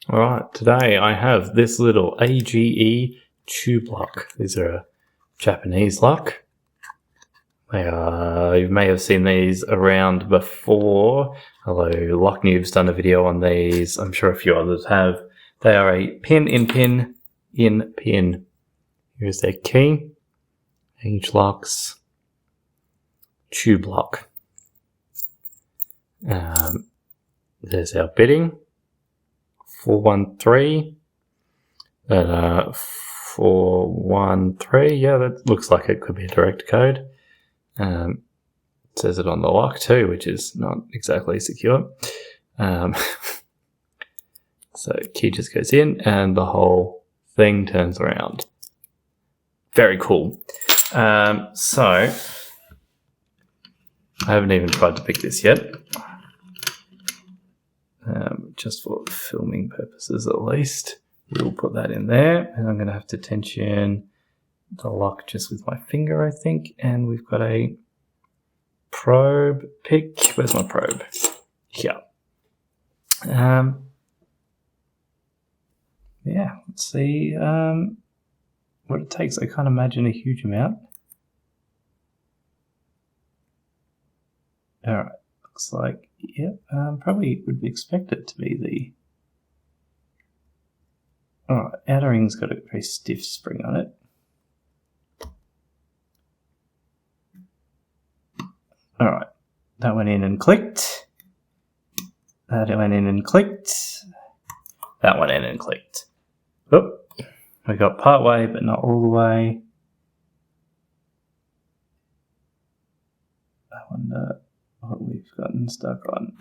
Alright, today I have this little AGE tube lock. These are a Japanese lock. You may have seen these around before, although Lock Noob's done a video on these. I'm sure a few others have. They are a pin in pin in pin. Here's their key. AGE locks. Tube lock. There's our bidding. 413 and 413. Yeah, that looks like it could be a direct code. It says it on the lock too, which is not exactly secure. So key just goes in and the whole thing turns around. Very cool. So I haven't even tried to pick this yet. Just for filming purposes at least. We'll put that in there, and I'm going to have to tension the lock just with my finger, I think. And we've got a probe pick. Where's my probe? Here. Yeah, let's see what it takes. I can't imagine a huge amount. All right. Looks like, yep, probably would expect it to be the... Alright, outer ring's got a very stiff spring on it. Alright, that went in and clicked. That went in and clicked. That went in and clicked. Oh, we got part way, but not all the way. I wonder what we've gotten stuck on.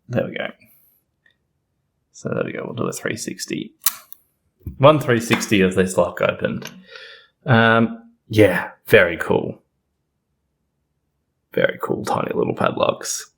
There we go. So there we go. We'll do a 360. 360 of this lock opened. Yeah, very cool. Very cool, tiny little padlocks.